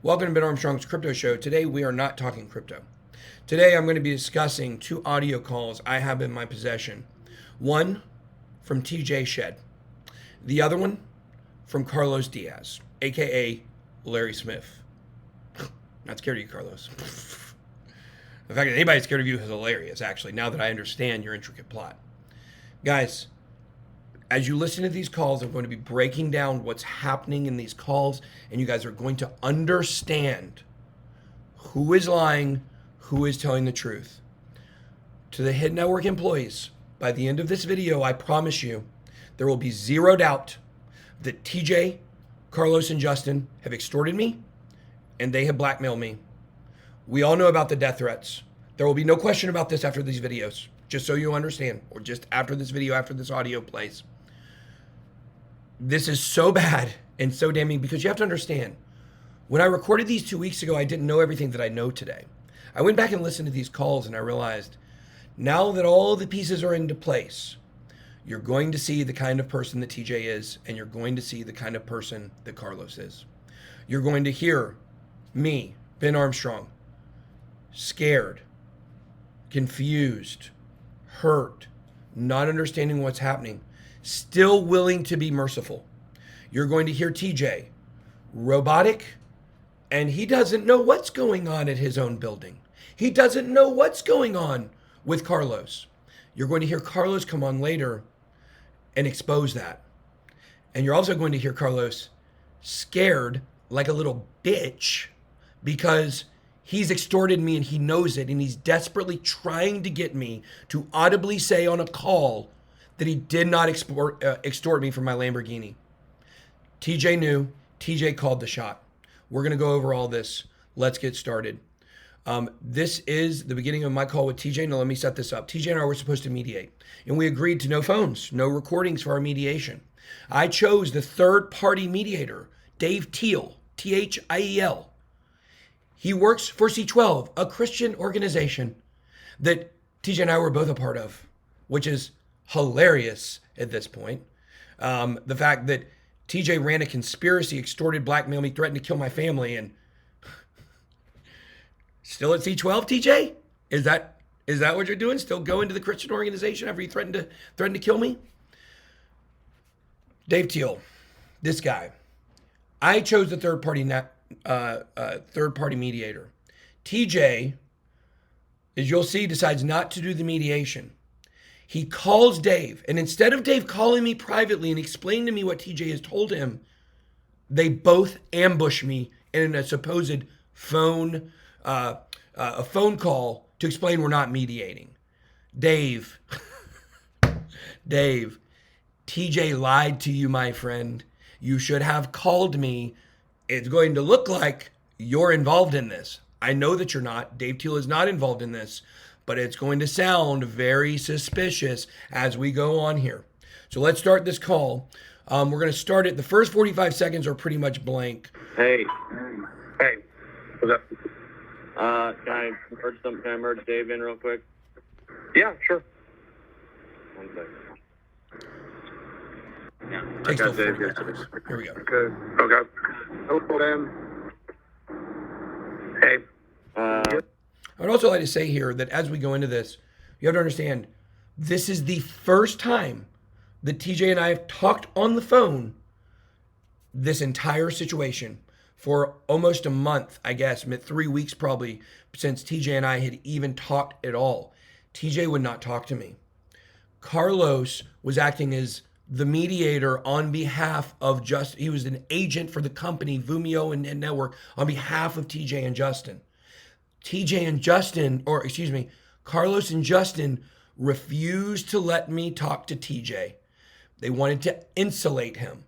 Welcome to Ben Armstrong's Crypto Show. Today we are not talking crypto. Today I'm going to be discussing two audio calls I have in my possession. One from TJ SHEDD. The other one from Carlos Diaz, aka Larry Smith. Not scared of you, Carlos. The fact that anybody's scared of you is hilarious, actually, now that I understand your intricate plot. Guys, as you listen to these calls, I'm going to be breaking down what's happening in these calls, and you guys are going to understand who is lying, who is telling the truth. To the Hidden Network employees, by the end of this video, I promise you, there will be zero doubt that TJ, Carlos, and Justin have extorted me, and they have blackmailed me. We all know about the death threats. There will be no question about this after these videos, just so you understand, or just after this video, after this audio plays. This is so bad and so damning because you have to understand, when I recorded these 2 weeks ago, I didn't know everything that I know today. I went back and listened to these calls and I realized now that all the pieces are into place, you're going to see the kind of person that TJ is, and you're going to see the kind of person that Carlos is. You're going to hear me, Ben Armstrong, scared, confused, hurt, not understanding what's happening, still willing to be merciful. You're going to hear TJ, robotic, and he doesn't know what's going on at his own building. He doesn't know what's going on with Carlos. You're going to hear Carlos come on later and expose that. And you're also going to hear Carlos scared like a little bitch because he's extorted me and he knows it, and he's desperately trying to get me to audibly say on a call that he did not extort me from my Lamborghini. TJ knew. TJ called the shot. We're going to go over all this. Let's get started. This is the beginning of my call with TJ. Now let me set this up. TJ and I were supposed to mediate, and we agreed to no phones, no recordings for our mediation. I chose the third-party mediator, Dave Thiel, Thiel. He works for C12, a Christian organization that TJ and I were both a part of, which is hilarious at this point. The fact that TJ ran a conspiracy, extorted, blackmailed me, threatened to kill my family, and still at C12, TJ? Is that what you're doing? Still going to the Christian organization after you threatened to kill me? Dave Thiel, this guy. I chose the third party mediator. TJ, as you'll see, decides not to do the mediation. He calls Dave, and instead of Dave calling me privately and explaining to me what TJ has told him, they both ambush me in a supposed phone call to explain we're not mediating. Dave, TJ lied to you, my friend. You should have called me. It's going to look like you're involved in this. I know that you're not. Dave Thiel is not involved in this, but it's going to sound very suspicious as we go on here. So let's start this call. We're going to start it. The first 45 seconds are pretty much blank. Hey, What's up? can I merge Dave in real quick? Yeah, sure. 1 second. Yeah, Takes I got till Dave 45 here. seconds. Here we go. Okay. Hello, Dan. Hey. I would also like to say here that as we go into this, you have to understand, this is the first time that TJ and I have talked on the phone this entire situation for almost a month, I guess, 3 weeks probably, since TJ and I had even talked at all. TJ would not talk to me. Carlos was acting as the mediator on behalf of he was an agent for the company, Vumeo and Network, on behalf of TJ and Justin. Carlos and Justin refused to let me talk to TJ. They wanted to insulate him.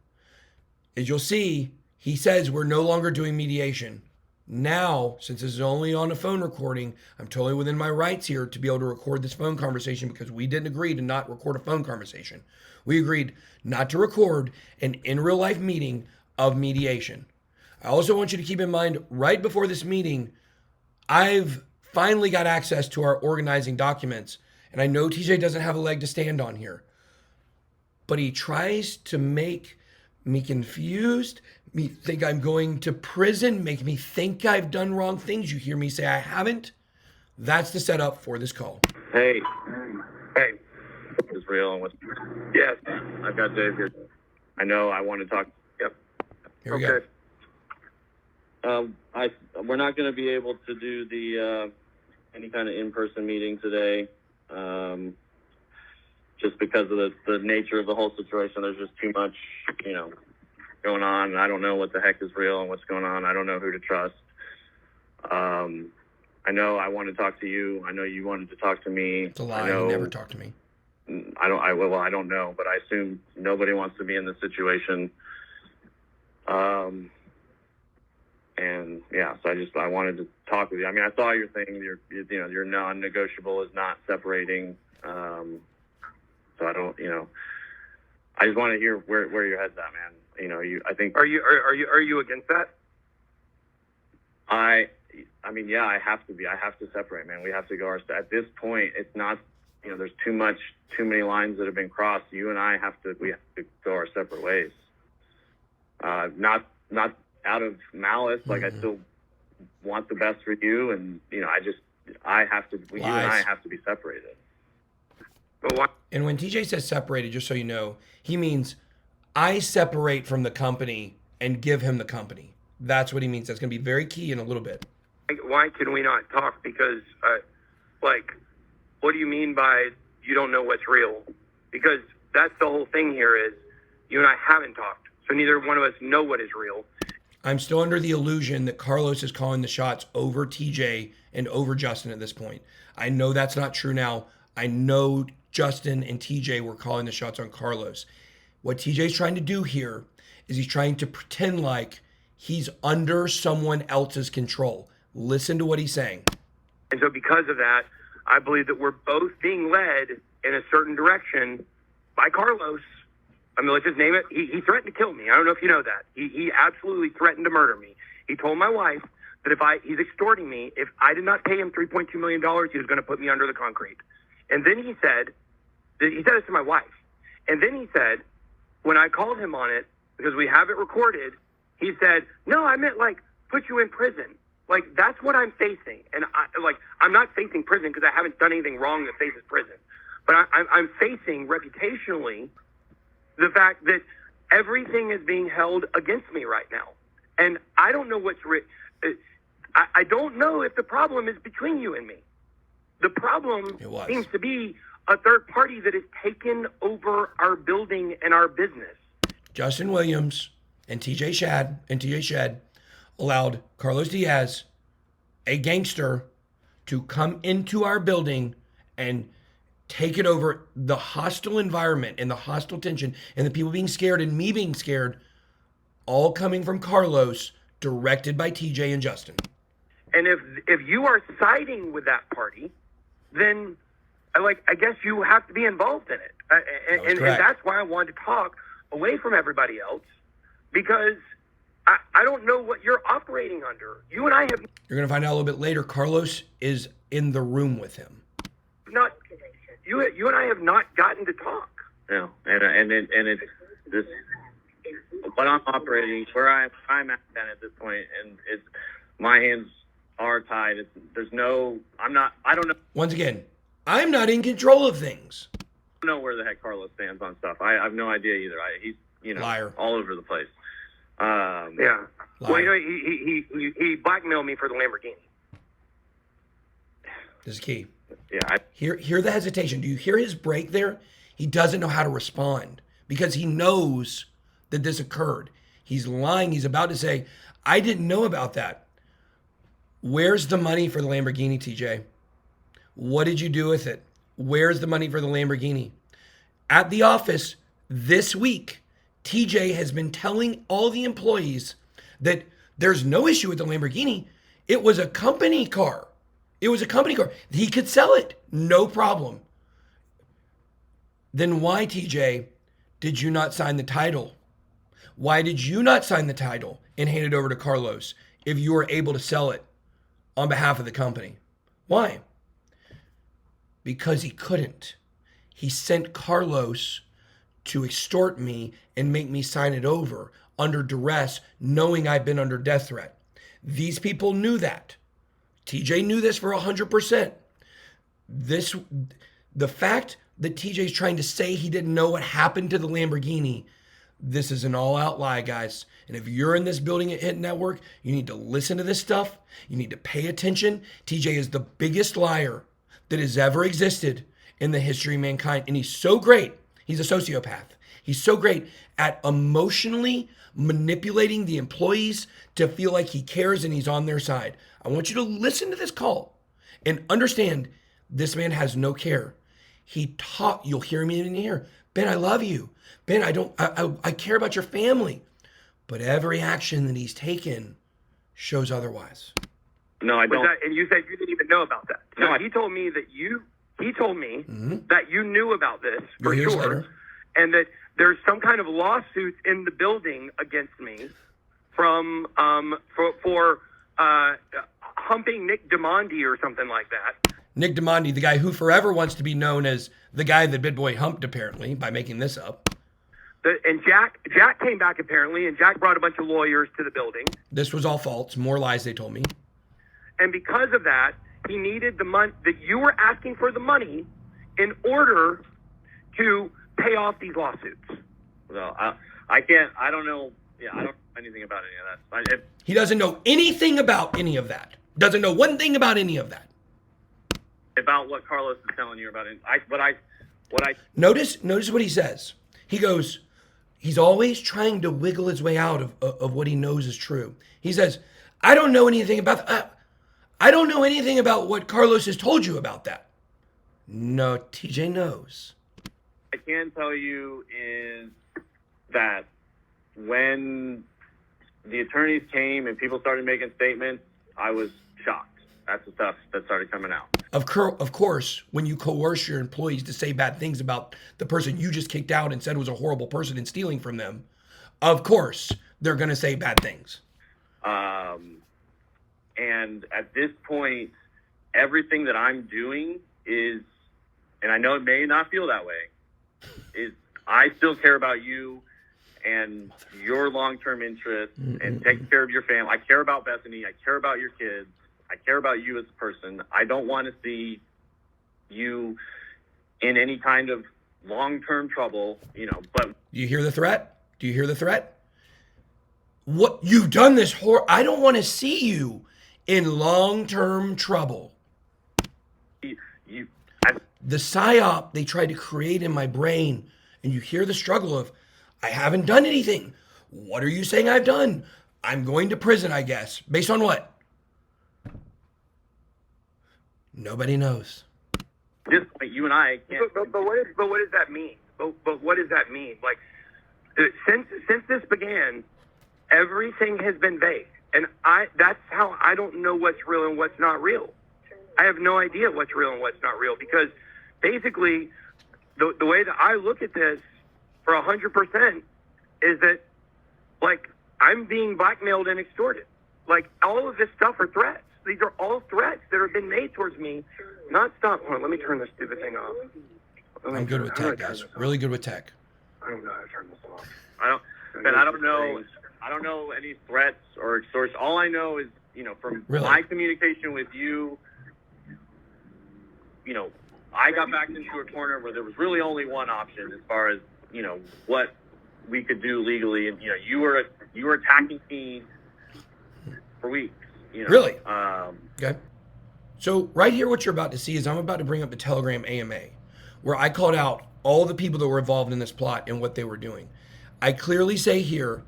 As you'll see, he says we're no longer doing mediation. Now, since this is only on a phone recording, I'm totally within my rights here to be able to record this phone conversation because we didn't agree to not record a phone conversation. We agreed not to record an in real life meeting of mediation. I also want you to keep in mind, right before this meeting, I've finally got access to our organizing documents, and I know TJ doesn't have a leg to stand on here, but he tries to make me confused, me think I'm going to prison, make me think I've done wrong things. You hear me say I haven't. That's the setup for this call. Hey, Hey. is real and what's Yes. I've got Dave here. I know I want to talk. Yep. Here we Okay. go. We're not going to be able to do the any kind of in-person meeting today, just because of the nature of the whole situation. There's just too much, going on. And I don't know what the heck is real and what's going on. I don't know who to trust. I know I want to talk to you. I know you wanted to talk to me. It's a lie. I know, You never talk to me. I don't know, but I assume nobody wants to be in this situation. And yeah, so I wanted to talk with you. I mean, I saw your thing. Your non-negotiable is not separating. So I don't, I just want to hear where your head's at, man. I think. Are you against that? I mean, yeah, I have to be. I have to separate, man. We have to go at this point. It's not, there's too many lines that have been crossed. You and I we have to go our separate ways. Not out of malice. Like, I still want the best for you, and I have to. You and I have to be separated. But why? And when TJ says separated, just so you know, he means I separate from the company and give him the company. That's what he means. That's going to be very key in a little bit. Why can we not talk? Because, what do you mean by you don't know what's real? Because that's the whole thing here is you and I haven't talked. So neither one of us know what is real. I'm still under the illusion that Carlos is calling the shots over TJ and over Justin at this point. I know that's not true now. I know Justin and TJ were calling the shots on Carlos. What TJ's trying to do here is he's trying to pretend like he's under someone else's control. Listen to what he's saying. And so because of that, I believe that we're both being led in a certain direction by Carlos. I mean, let's just name it. He threatened to kill me. I don't know if you know that. He absolutely threatened to murder me. He told my wife that he's extorting me. If I did not pay him $3.2 million, he was going to put me under the concrete. And then he said this to my wife. And then he said, when I called him on it, because we have it recorded, he said, no, I meant put you in prison. That's what I'm facing. And I'm not facing prison because I haven't done anything wrong that faces prison. But I'm facing reputationally the fact that everything is being held against me right now. And I don't know I don't know if the problem is between you and me. The problem seems to be a third party that has taken over our building and our business. Justin Williams and TJ SHEDD allowed Carlos Diaz, a gangster, to come into our building and take it over. The hostile environment and the hostile tension and the people being scared and me being scared, all coming from Carlos, directed by TJ and Justin. And if you are siding with that party, then I guess you have to be involved in it. And that's why I wanted to talk away from everybody else, because I don't know what you're operating under. You and I have. You're going to find out a little bit later. Carlos is in the room with him. Not you and I have not gotten to talk. Yeah, and it's this. What I'm operating, where I'm at this point, and it's my hands are tied. I don't know. Once again, I'm not in control of things. I don't know where the heck Carlos stands on stuff. I have no idea either. He's Liar. All over the place. Yeah. Liar. Well, he blackmailed me for the Lamborghini. This is key. Yeah. Hear the hesitation. Do you hear his break there? He doesn't know how to respond because he knows that this occurred. He's lying. He's about to say, I didn't know about that. Where's the money for the Lamborghini, TJ? What did you do with it? Where's the money for the Lamborghini? At the office this week, TJ has been telling all the employees that there's no issue with the Lamborghini. It was a company car. It was a company car. He could sell it. No problem. Then why, TJ, did you not sign the title? Why did you not sign the title and hand it over to Carlos if you were able to sell it on behalf of the company? Why? Because he couldn't. He sent Carlos to extort me and make me sign it over under duress, knowing I've been under death threat. These people knew that. TJ knew this for 100%. The fact that TJ's trying to say he didn't know what happened to the Lamborghini, this is an all-out lie, guys. And if you're in this building at Hit Network, you need to listen to this stuff. You need to pay attention. TJ is the biggest liar that has ever existed in the history of mankind. And he's so great. He's a sociopath. He's so great at emotionally manipulating the employees to feel like he cares and he's on their side. I want you to listen to this call and understand this man has no care. You'll hear me in here. Ben, I love you. Ben, I care about your family. But every action that he's taken shows otherwise. No, I don't. And you said you didn't even know about that. No, he told me that he told me that you knew about this for Years sure. later. And that there's some kind of lawsuit in the building against me from for humping Nick DiMondi or something like that. Nick DiMondi, the guy who forever wants to be known as the guy that Big Boy humped, apparently, by making this up. And Jack came back apparently, and Jack brought a bunch of lawyers to the building. This was all false. More lies, they told me. And because of that, he needed the money that you were asking for the money in order to pay off these lawsuits. Well, I can't. I don't know. Yeah, I don't know anything about any of that. He doesn't know anything about any of that. Doesn't know one thing about any of that. About what Carlos is telling you about it. Notice what he says. He goes, he's always trying to wiggle his way out of what he knows is true. He says, I don't know anything about what Carlos has told you about that. No, TJ knows. I can tell you is that when the attorneys came and people started making statements, I was shocked. That's the stuff that started coming out. Of course, when you coerce your employees to say bad things about the person you just kicked out and said was a horrible person and stealing from them, of course, they're going to say bad things. And at this point, everything that I'm doing is, and I know it may not feel that way, is I still care about you and your long-term interests and taking care of your family. I care about Bethany. I care about your kids. I care about you as a person. I don't want to see you in any kind of long-term trouble, but... Do you hear the threat? Do you hear the threat? What you've done this I don't want to see you in long-term trouble. The psyop they tried to create in my brain, and you hear the struggle of, I haven't done anything. What are you saying I've done? I'm going to prison, I guess. Based on what? Nobody knows. At this point, you and I can't... But what does that mean? But what does that mean? Like, since this began, everything has been vague. And that's how I don't know what's real and what's not real. I have no idea what's real and what's not real, because basically the way that I look at this for 100% is that, like, I'm being blackmailed and extorted. Like, all of this stuff are threats. These are all threats that have been made towards me. Not stop. Hold on, let me turn this stupid thing off. I'm good with tech, guys. Really good with tech. I don't know how to turn this off. I don't know any threats or extortion. All I know is, from my communication with you, I got backed into a corner where there was really only one option as far as, what we could do legally. And, you were attacking me for weeks. Really? Okay. So right here, what you're about to see is I'm about to bring up the Telegram AMA, where I called out all the people that were involved in this plot and what they were doing. I clearly say here,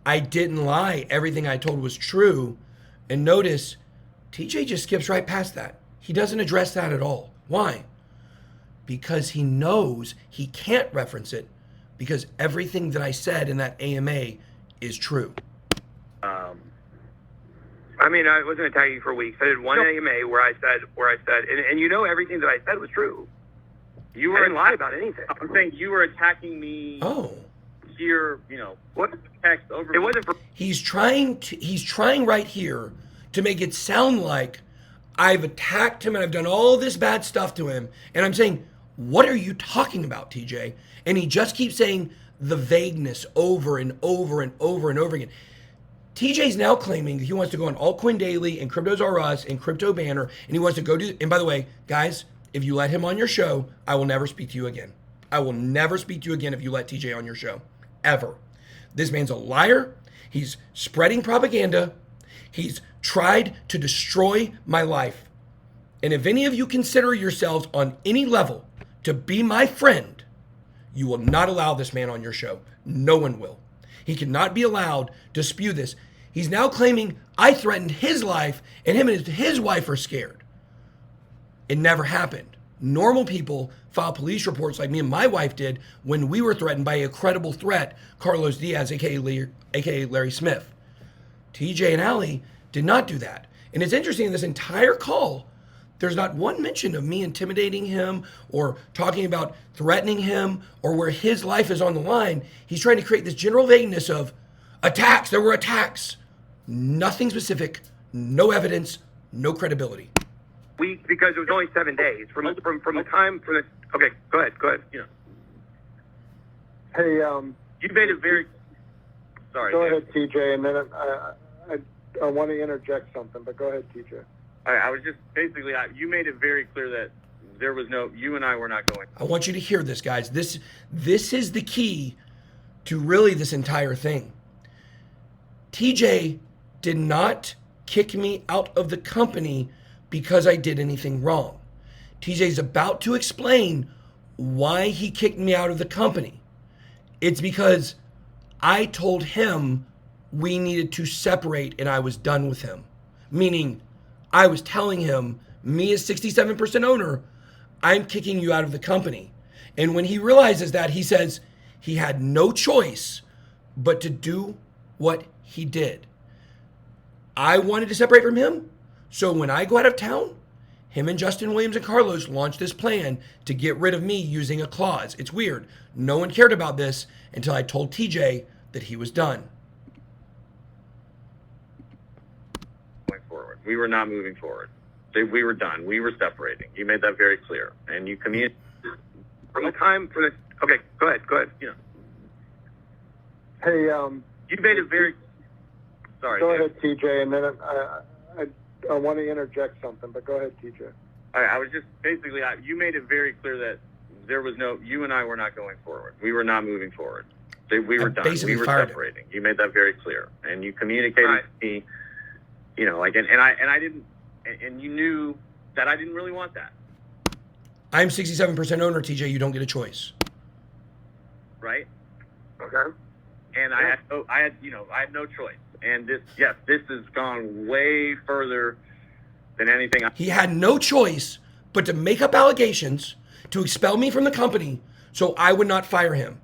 I didn't lie. Everything I told was true. And notice, TJ just skips right past that. He doesn't address that at all. Why? Because he knows he can't reference it, because everything that I said in that AMA is true. I mean, I wasn't attacking you for weeks. I did one AMA where I said, and everything that I said was true. I didn't lie about anything. I'm saying you were attacking me. Oh. Here, what text over? It wasn't for. He's trying right here to make it sound like I've attacked him and I've done all this bad stuff to him. And I'm saying, what are you talking about, TJ? And he just keeps saying the vagueness over and over and over and over again. TJ's now claiming he wants to go on Altcoin Daily and Cryptos R Us and Crypto Banner, and he wants to go do. And by the way, guys, if you let him on your show, I will never speak to you again. I will never speak to you again if you let TJ on your show, ever. This man's a liar. He's spreading propaganda. He's tried to destroy my life. And if any of you consider yourselves on any level to be my friend, you will not allow this man on your show. No one will. He cannot be allowed to spew this. He's now claiming I threatened his life and him and his wife are scared. It never happened. Normal people file police reports like me and my wife did when we were threatened by a credible threat, Carlos Diaz, aka Larry Smith. TJ and Allie did not do that. And it's interesting, in this entire call, there's not one mention of me intimidating him or talking about threatening him or where his life is on the line. He's trying to create this general vagueness of attacks. There were attacks. Nothing specific, no evidence, no credibility. Because it was only 7 days from the time for the. Okay, go ahead. You know, Hey, you made it very. Sorry. go ahead, TJ, and then I want to interject something, but go ahead, TJ. I was just basically. You made it very clear that there was no. You and I were not going. I want you to hear this, guys. This is the key to really this entire thing. TJ did not kick me out of the company because I did anything wrong. TJ's about to explain why he kicked me out of the company. It's because I told him we needed to separate and I was done with him. Meaning, I was telling him, me as 67% owner, I'm kicking you out of the company. And when he realizes that, he says he had no choice but to do what he did. I wanted to separate from him. So when I go out of town, him and Justin Williams and Carlos launched this plan to get rid of me using a clause. It's weird. No one cared about this until I told TJ that he was done. Going forward, we were not moving forward. We were done. We were separating. You made that very clear, and you communicated From the time for the. Okay, go ahead. You know, Hey, you made it very. Sorry. go ahead, TJ, and then I want to interject something, but go ahead, TJ. I was just basically. You made it very clear that there was no. You and I were not going forward. We were not moving forward. We were done. basically We were fired him. separating. You made that very clear, and you communicated to me. You know, like, and I didn't, and you knew that I didn't really want that, I'm 67% owner, TJ. You don't get a choice. right? Okay. And I had no choice. And this has gone way further than anything. He had no choice but to make up allegations to expel me from the company so I would not fire him.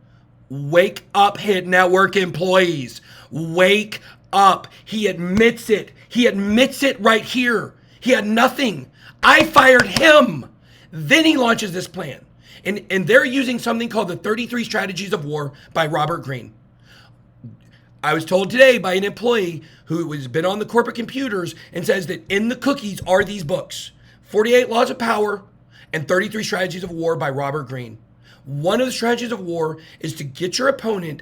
Wake up, Hit Network employees. Wake up. He admits it. He admits it right here. He had nothing. I fired him. Then he launches this plan. And they're using something called the 33 Strategies of War by Robert Greene. I was told today by an employee who has been on the corporate computers and says that in the cookies are these books, 48 Laws of Power and 33 Strategies of War by Robert Greene. One of the strategies of war is to get your opponent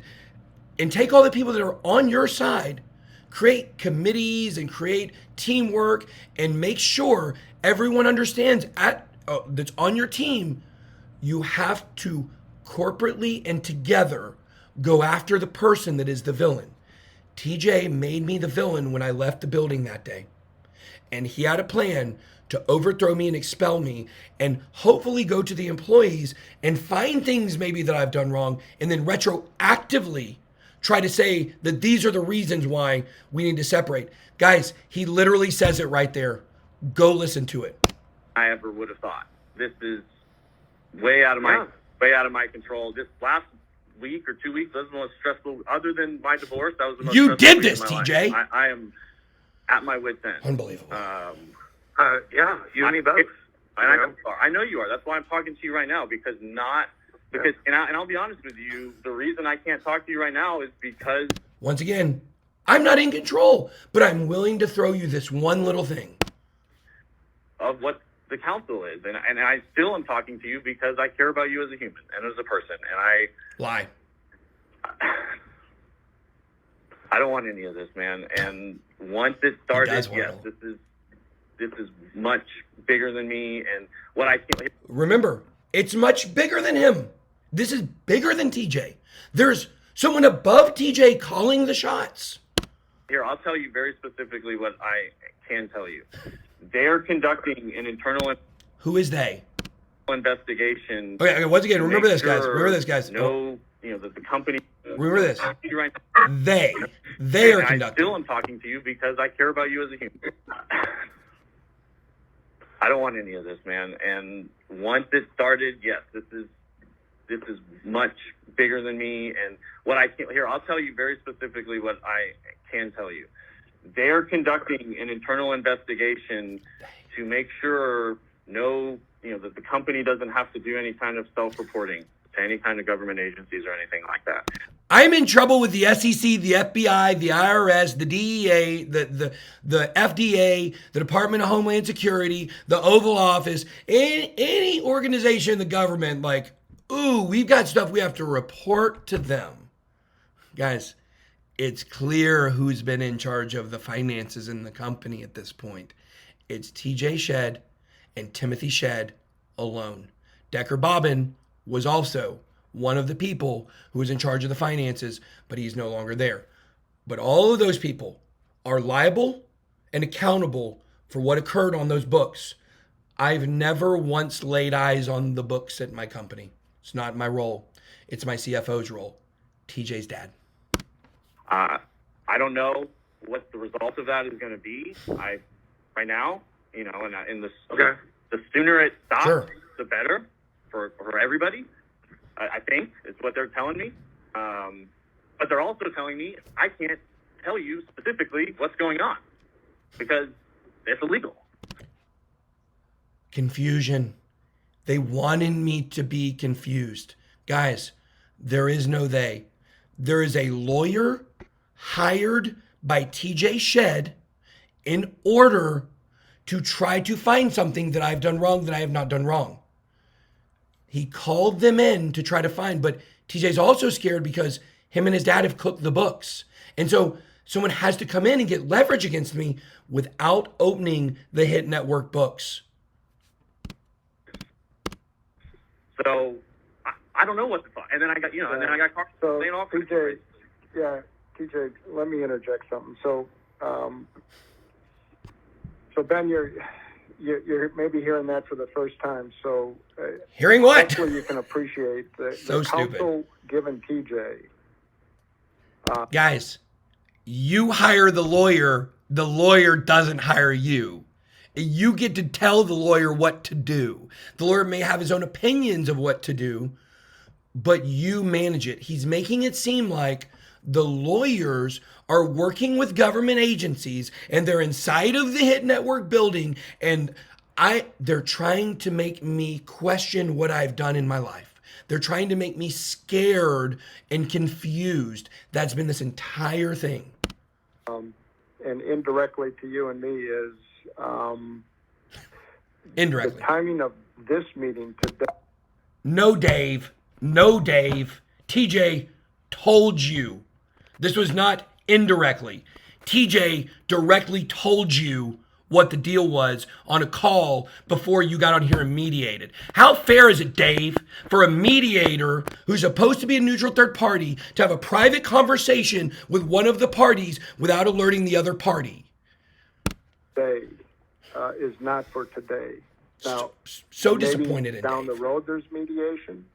and take all the people that are on your side, create committees and create teamwork and make sure everyone understands that's on your team. You have to corporately and together go after the person that is the villain. TJ made me the villain when I left the building that day. And he had a plan to overthrow me and expel me and hopefully go to the employees and find things maybe that I've done wrong and then retroactively try to say that these are the reasons why we need to separate. Guys, he literally says it right there. Go listen to it. I ever would have thought. This is way out of my control. This last week or 2 weeks was the most stressful. Other than my divorce, that was the most. You stressful did week this, of my TJ. life. I am at my wit's end. Unbelievable. Yeah, you and me both. I know you are. That's why I'm talking to you right now and I'll be honest with you. The reason I can't talk to you right now is because once again, I'm not in control, but I'm willing to throw you this one little thing of what the council is, and I still am talking to you because I care about you as a human and as a person, and I lie. I don't want any of this, man. And once it started, does want yes, it. this is much bigger than me. And what I can't Remember, it's much bigger than him. This is bigger than TJ. There's someone above TJ calling the shots. here, I'll tell you very specifically what I can tell you. They're conducting an internal Who is they? investigation. Okay, once again, to remember make this, guys. sure Remember this, guys. No, that the company. Remember this. Right. They are I conducting. still am talking to you because I care about you as a human. I don't want any of this, man. And once it started, yes, this is much bigger than me. And what I can't here, I'll tell you very specifically what I can tell you. They're conducting an internal investigation to make sure that the company doesn't have to do any kind of self-reporting to any kind of government agencies or anything like that. I'm in trouble with the SEC, the FBI, the IRS, the DEA, the FDA, the Department of Homeland Security, the Oval Office, any organization in the government. Like, ooh, we've got stuff we have to report to them. Guys, it's clear who's been in charge of the finances in the company at this point. It's TJ SHEDD and Timothy SHEDD alone. Decker Bobbin was also one of the people who was in charge of the finances, but he's no longer there. But all of those people are liable and accountable for what occurred on those books. I've never once laid eyes on the books at my company. It's not my role. It's my CFO's role. TJ's dad. I don't know what the result of that is going to be. Right now, and the sooner it stops, Sure. the better for everybody. I think is what they're telling me. But they're also telling me I can't tell you specifically what's going on because it's illegal. Confusion. They wanted me to be confused. Guys, there is no they. There is a lawyer hired by TJ SHEDD in order to try to find something that I've done wrong that I have not done wrong. He called them in to try to find, but TJ's also scared because him and his dad have cooked the books. And so someone has to come in and get leverage against me without opening the Hit Network books. So I don't know what the fuck. And then I got, and then I got Carlos So saying all TJ, TJ, let me interject something. So Ben, you're maybe hearing that for the first time. So Hearing what? hopefully you can appreciate the So counsel given TJ. Guys, you hire the lawyer doesn't hire you. You get to tell the lawyer what to do. The lawyer may have his own opinions of what to do, but you manage it. He's making it seem like the lawyers are working with government agencies and they're inside of the Hit Network building and they're trying to make me question what I've done in my life. They're trying to make me scared and confused. That's been this entire thing. And indirectly to you and me is Indirectly. the timing of this meeting today. No, Dave. No, Dave. TJ told you. This was not indirectly. TJ directly told you what the deal was on a call before you got on here and mediated. How fair is it, Dave, for a mediator who's supposed to be a neutral third party to have a private conversation with one of the parties without alerting the other party? Today is not for today. Now, So maybe disappointed in down Dave. the road there's mediation,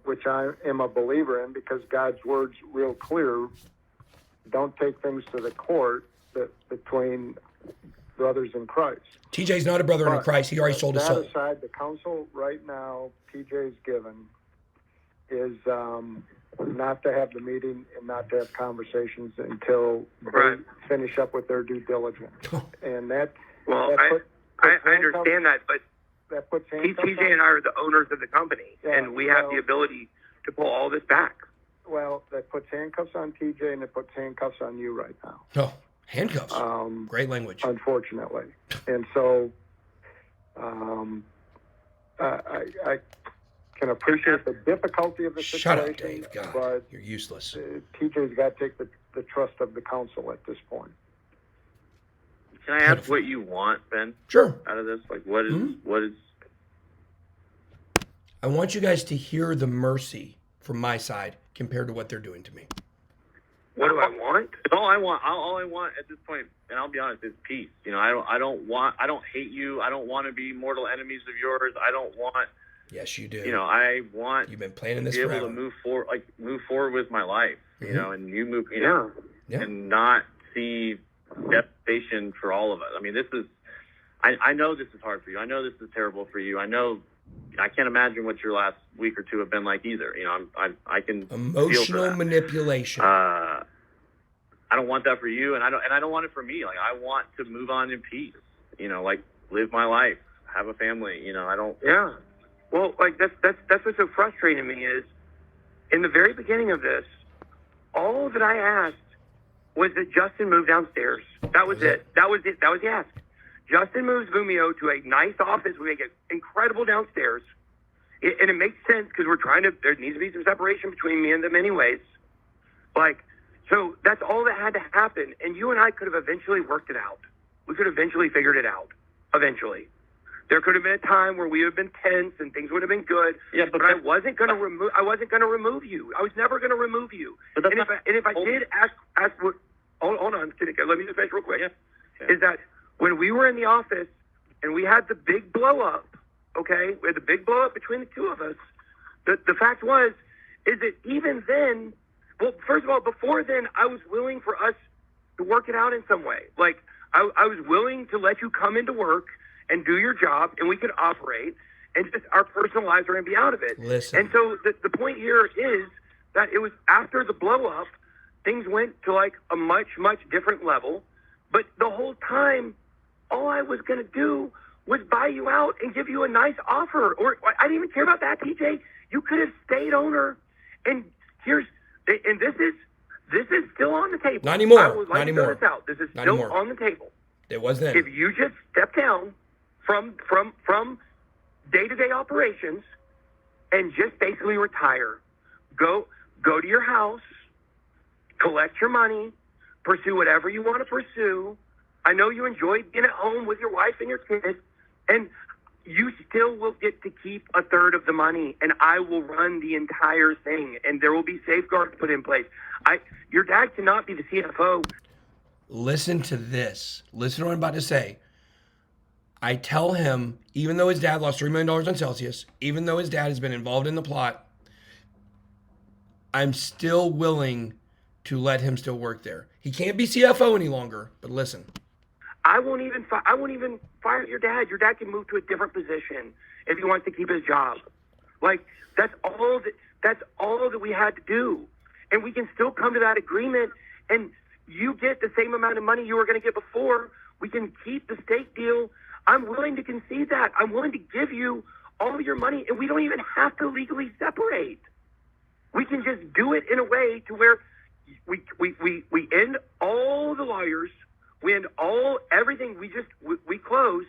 which I am a believer in because God's word's real clear. Don't take things to the court between brothers in Christ. TJ's not a brother in Christ. He already sold his soul. That aside, the counsel right now TJ's given is not to have the meeting and not to have conversations until Right. they finish up with their due diligence. And that Well, that I understand that, but that puts handcuffs TJ on- and I are the owners of the company, Yeah, and we have well- the ability to pull all this back. Well, that puts handcuffs on TJ and it puts handcuffs on you right now. Oh, handcuffs. Um, Great language. unfortunately. And so I can appreciate the difficulty of the Shut situation. up, Dave. God, but you're useless. TJ's got to take the trust of the council at this point. Can I ask what you want, Ben? Sure. Out of this, like, what is? I want you guys to hear the mercy from my side compared to what they're doing to me. What do I want? All I want at this point, and I'll be honest, is peace. You know, I don't hate you. I don't want to be mortal enemies of yours. I don't want. Yes, you do. You know, I want. You've been planning this to be forever. able to move forward with my life. You know, and you move. You know, Yeah. and not see devastation for all of us. I mean, this is. I know this is hard for you. I know this is terrible for you. I know. I can't imagine what your last week or two have been like either. You know, I can Emotional feel for that. manipulation. I don't want that for you, and I don't want it for me. Like, I want to move on in peace. You know, like, live my life, have a family. You know, I don't. Yeah. Well, like that's what's so frustrating to me is, in the very beginning of this, all that I asked was that Justin move downstairs. That was it. That was it. That was the ask. Justin moves Vumio to a nice office. We make it incredible downstairs. And it makes sense because there needs to be some separation between me and them anyways. Like, so that's all that had to happen. And you and I could have eventually worked it out. We could have eventually figured it out. Eventually. There could have been a time where we would have been tense and things would have been good. Yeah, but I wasn't going to remove you. I was never going to remove you. And if I did ask hold on, let me just finish real quick. Yeah. Is that when we were in the office and we had the big blow up, okay? We had the big blow up between the two of us. The fact is that even then, well, first of all, before then, I was willing for us to work it out in some way. Like, I was willing to let you come into work and do your job, and we could operate, and just our personal lives are going to be out of it. Listen. And so the point here is that it was after the blow up, things went to like a much, much different level. But the whole time, all I was going to do was buy you out and give you a nice offer. Or I didn't even care about that, TJ. You could have stayed owner. And this is still on the table. Not anymore. I would like Not to anymore. throw this out. This is Not still anymore. on the table. It was then. If you just step down from day-to-day operations and just basically retire, go to your house, collect your money, pursue whatever you want to pursue. I know you enjoy being at home with your wife and your kids, and you still will get to keep a third of the money, and I will run the entire thing, and there will be safeguards put in place. Your dad cannot be the CFO. Listen to this. Listen to what I'm about to say. I tell him, even though his dad lost $3 million on Celsius, even though his dad has been involved in the plot, I'm still willing to let him still work there. He can't be CFO any longer, but listen. I won't even fire your dad. Your dad can move to a different position if he wants to keep his job. Like, that's all that we had to do. And we can still come to that agreement, and you get the same amount of money you were going to get before. We can keep the stake deal. I'm willing to concede that. I'm willing to give you all your money, and we don't even have to legally separate. We can just do it in a way to where we end all the lawyers, we end everything. We close.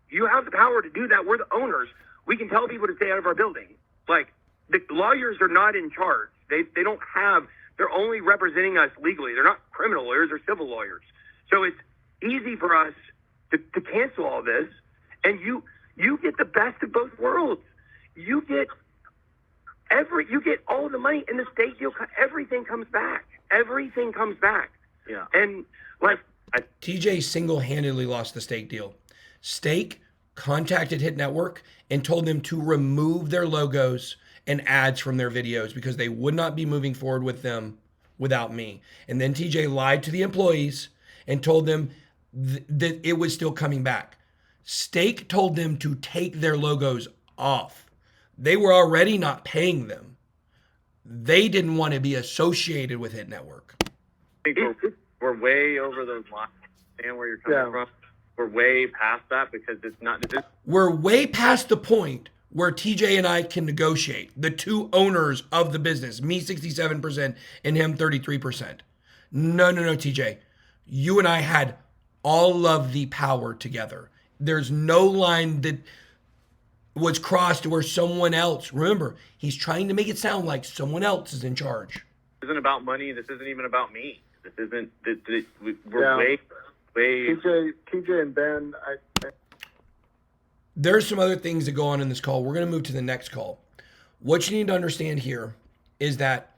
You have the power to do that. We're the owners. We can tell people to stay out of our building. Like, the lawyers are not in charge. They don't have. They're only representing us legally. They're not criminal lawyers or civil lawyers. So it's easy for us to cancel all this, and you get the best of both worlds. You get all the money in the state deal. Everything comes back. Everything comes back. Yeah. And like, TJ single-handedly lost the Stake deal. Stake contacted Hit Network and told them to remove their logos and ads from their videos because they would not be moving forward with them without me. And then TJ lied to the employees and told them that it was still coming back. Stake told them to take their logos off. They were already not paying them. They didn't want to be associated with Hit Network. I think we're way over those lines. Understand where you're coming from. We're way past that because it's not. We're way past the point where TJ and I can negotiate. The two owners of the business, me 67% and him 33%. No, TJ. You and I had all of the power together. There's no line that was crossed where someone else, remember, he's trying to make it sound like someone else is in charge. This isn't about money. This isn't even about me. This isn't. We're Yeah. way. TJ and Ben, There's some other things that go on in this call. We're going to move to the next call. What you need to understand here is that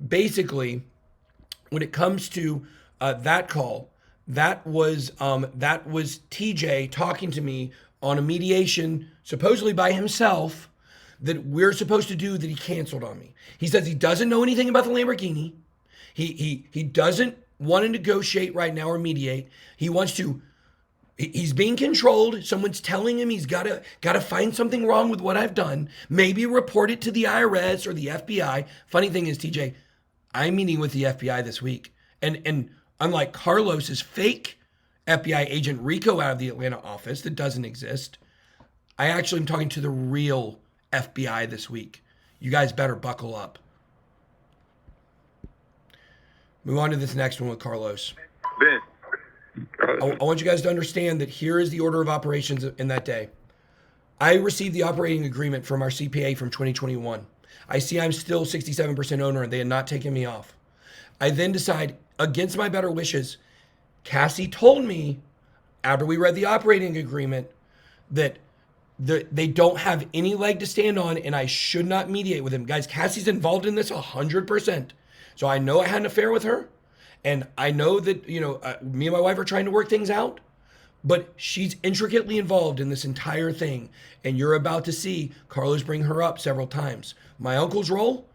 basically, when it comes to that call, that was TJ talking to me on a mediation, supposedly by himself, that we're supposed to do that he canceled on me. He says he doesn't know anything about the Lamborghini. He doesn't want to negotiate right now or mediate. He wants to. He's being controlled. Someone's telling him he's got to find something wrong with what I've done. Maybe report it to the IRS or the FBI. Funny thing is, TJ, I'm meeting with the FBI this week, and unlike Carlos's fake FBI agent Rico out of the Atlanta office that doesn't exist, I actually am talking to the real FBI this week. You guys better buckle up. Move on to this next one with Carlos. Ben. I want you guys to understand that here is the order of operations in that day. I received the operating agreement from our CPA from 2021. I see I'm still 67% owner and they had not taken me off. I then decide, against my better wishes, Cassie told me after we read the operating agreement that they don't have any leg to stand on and I should not mediate with him. Guys, Cassie's involved in this 100%. So I know I had an affair with her. And I know that, me and my wife are trying to work things out, but she's intricately involved in this entire thing. And you're about to see Carlos bring her up several times. My uncle's role,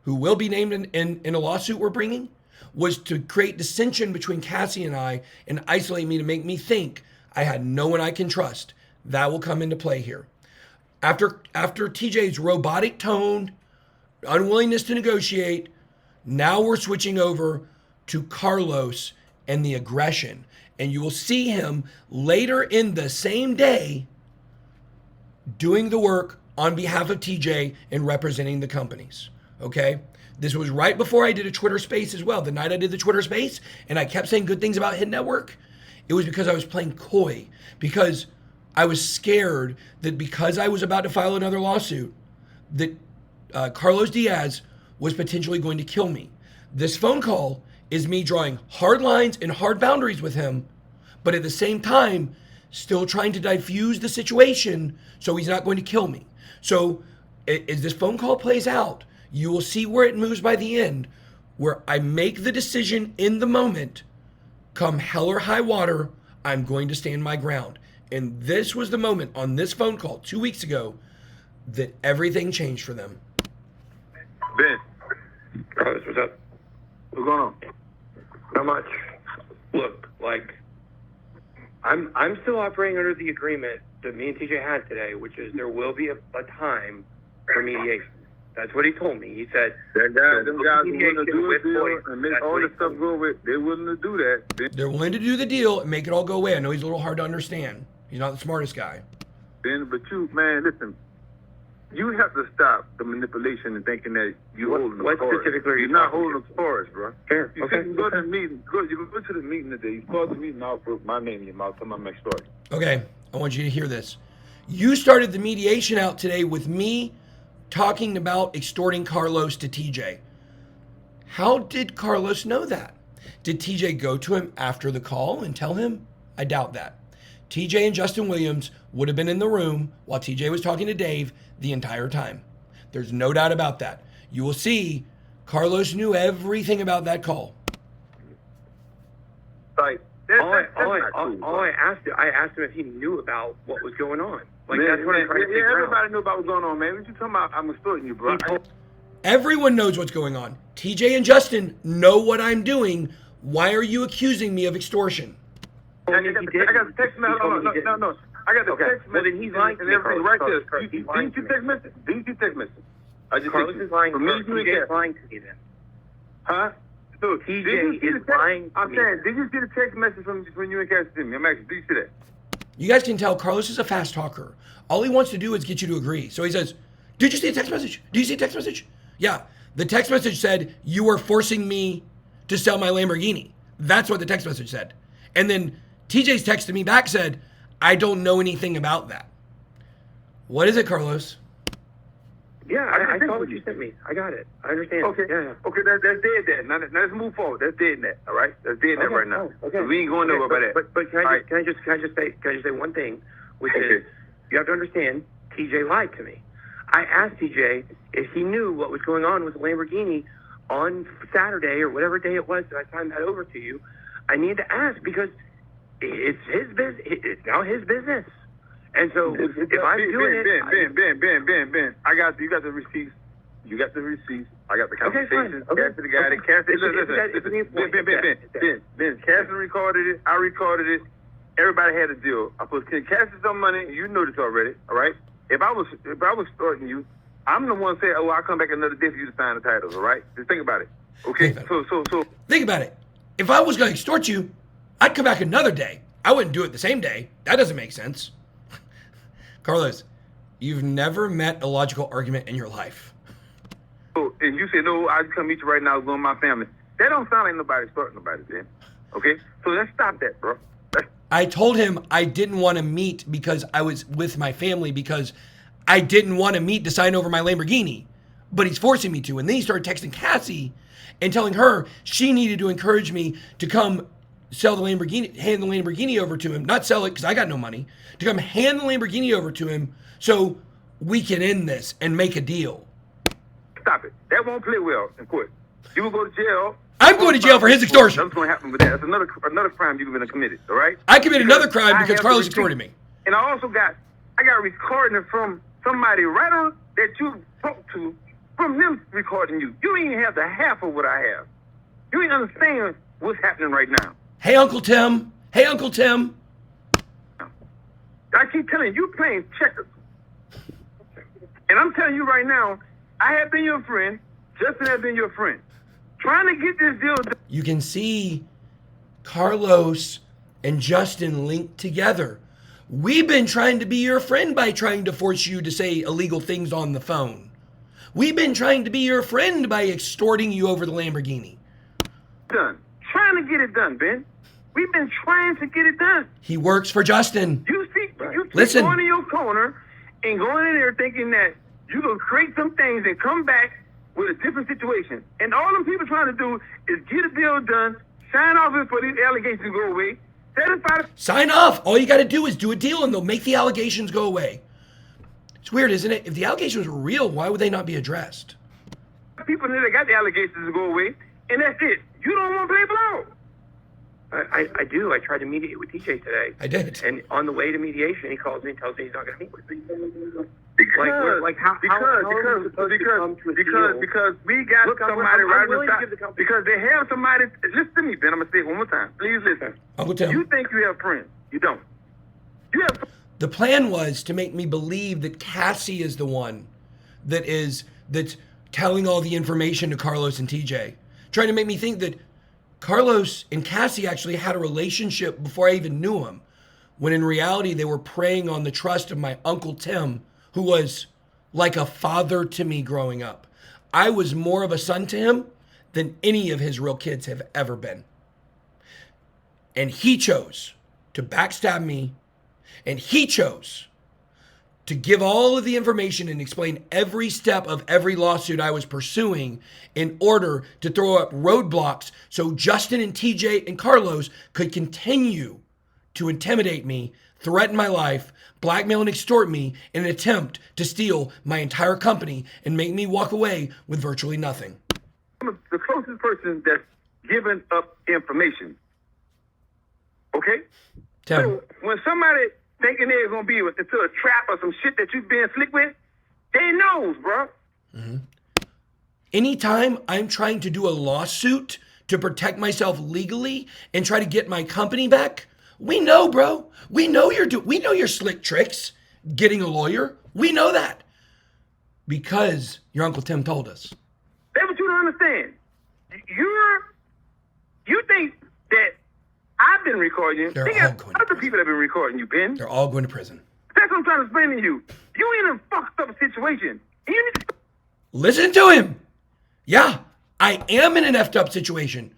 who will be named in a lawsuit we're bringing, was to create dissension between Cassie and I and isolate me to make me think I had no one I can trust. That will come into play here. After TJ's robotic tone, unwillingness to negotiate, now we're switching over to Carlos and the aggression. And you will see him later in the same day doing the work on behalf of TJ and representing the companies. Okay? This was right before I did a Twitter space as well. The night I did the Twitter space and I kept saying good things about Hit Network, it was because I was playing coy, because I was scared that because I was about to file another lawsuit, that Carlos Diaz was potentially going to kill me. This phone call is me drawing hard lines and hard boundaries with him, but at the same time, still trying to diffuse the situation so he's not going to kill me. So as this phone call plays out, you will see where it moves by the end, where I make the decision in the moment, come hell or high water, I'm going to stand my ground. And this was the moment on this phone call 2 weeks ago that everything changed for them. Ben. Carlos, what's up? What's going on? Not much. Look, I'm still operating under the agreement that me and TJ had today, which is there will be a time for mediation. That's what he told me. He said them guys are willing to do a deal and make all the stuff go away. They're willing to do that. They're willing to do the deal and make it all go away. I know he's a little hard to understand. He's not the smartest guy. Ben, but you, man, listen. You have to stop the manipulation and thinking that you're holding the what cards. specifically are you You're not talking holding the cards, bro. Fair. You Okay. can go to the meeting. You can go to the meeting today. You call the meeting out, put my name in your mouth. Tell my next story. Okay, I want you to hear this. You started the mediation out today with me talking about extorting Carlos to TJ. How did Carlos know that? Did TJ go to him after the call and tell him? I doubt that. TJ and Justin Williams would have been in the room while TJ was talking to Dave the entire time. There's no doubt about that. You will see Carlos knew everything about that call. Like, I asked him if he knew about what was going on. Like, man, that's what I'm trying to figure everybody out. knew about what's going on, man. What you talking about? I'm extorting you, bro. Everyone knows what's going on. TJ and Justin know what I'm doing. Why are you accusing me of extortion? I got the text message. No. I got the text message. Well, then he's lying to and me, everything Carlos. right there. Carlos, he's Didn't lying you to me. text message? Didn't you text message? I just Carlos is lying. From me, you and TJ is Cass. lying to me then. Huh? So, TJ did you see is the text? lying to I'm me. saying, did you see the text message from you and Cass to me? I'm asking, did you see that? You guys can tell Carlos is a fast talker. All he wants to do is get you to agree. So he says, did you see a text message? Did you see a text message? Yeah. The text message said, you are forcing me to sell my Lamborghini. That's what the text message said. And then TJ's text to me back said, I don't know anything about that. What is it, Carlos? Yeah, I I think saw what we- you sent me. I got it. I understand. Okay. Yeah. Okay, that's dead that. Now let's move forward. That's dead that. All right? That's dead that Okay, right now. okay. So we ain't going nowhere by that. But can All I right. just say one thing, which Okay. is you have to understand TJ lied to me. I asked TJ if he knew what was going on with the Lamborghini on Saturday or whatever day it was that I signed that over to you. I need to ask because it's his business. It's now his business. And so if I'm doing it, Ben, you got the receipts. You got the receipts. I got the Okay, fine. conversation. Okay. Cassidy got it. Cassidy, listen. Ben, Cassidy recorded it. I recorded it. Everybody had a deal. I put Cassidy some money. You know this already, all right? If I was starting you, I'm the one saying, "Oh, I'll come back another day for you to sign the titles." All right? Just think about it. Okay? So. Think about it. If I was going to extort you, I'd come back another day. I wouldn't do it the same day. That doesn't make sense. Carlos, you've never met a logical argument in your life. And you say, "No, I'll come meet you right now. Go with my family." That don't sound like nobody starting nobody, then. Okay? So let's stop that, bro. I told him I didn't want to meet because I was with my family because I didn't want to meet to sign over my Lamborghini. But he's forcing me to. And then he started texting Cassie and telling her she needed to encourage me to come sell the Lamborghini, hand the Lamborghini over to him. Not sell it because I got no money. To come hand the Lamborghini over to him so we can end this and make a deal. Stop it. That won't play well in court. You will go to jail. I'm going to jail for his extortion. That's going to happen with that. That's another crime you've been committed, all right? I committed another crime I because have Carlos the extorted receipt. me. And I also got recording from somebody right on that you spoke to, from them recording you. You ain't have the half of what I have. You ain't understand what's happening right now. Hey, Uncle Tim. Hey, Uncle Tim. I keep telling you, playing checkers. And I'm telling you right now, I have been your friend. Justin has been your friend. Trying to get this deal done. You can see Carlos and Justin linked together. We've been trying to be your friend by trying to force you to say illegal things on the phone. We've been trying to be your friend by extorting you over the Lamborghini. Trying to get it done, Ben. We've been trying to get it done. He works for Justin. You keep Listen. going in your corner and going in there thinking that you're going to create some things and come back with a different situation. And all them people trying to do is get a deal done, sign off it for these allegations to go away, satisfy the Sign off. All you got to do is do a deal and they'll make the allegations go away. It's weird, isn't it? If the allegations were real, why would they not be addressed? people that got the allegations to go away, and that's it. You don't want to play ball. I do. I tried to mediate with TJ today. I did. And on the way to mediation, he calls me and tells me he's not going to meet with me. Because we got somebody right beside, because they have somebody. Listen to me, Ben. I'm gonna say it one more time. Please listen. Uncle Tim. You think you have friends? You don't. You have. The plan was to make me believe that Cassie is the one that's telling all the information to Carlos and TJ, trying to make me think that Carlos and Cassie actually had a relationship before I even knew him, when in reality they were preying on the trust of my Uncle Tim, who was like a father to me growing up. I was more of a son to him than any of his real kids have ever been. And he chose to backstab me, and he chose to give all of the information and explain every step of every lawsuit I was pursuing in order to throw up roadblocks so Justin and TJ and Carlos could continue to intimidate me, threaten my life, blackmail and extort me in an attempt to steal my entire company and make me walk away with virtually nothing. I'm the closest person that's given up information. Okay? Tim, So when somebody thinking they're gonna be into a trap or some shit that you've been slick with, they knows, bro. anytime I'm trying to do a lawsuit to protect myself legally and try to get my company back, we know, bro. We know your slick tricks getting a lawyer. We know that because your Uncle Tim told us. That's what you don't understand. You think that I've been recording you. They're They all got going to other people that have been recording you, Ben. They're all going to prison. That's what I'm trying to explain to you. You in a fucked up situation. And you need to Listen to him. Yeah, I am in an effed up situation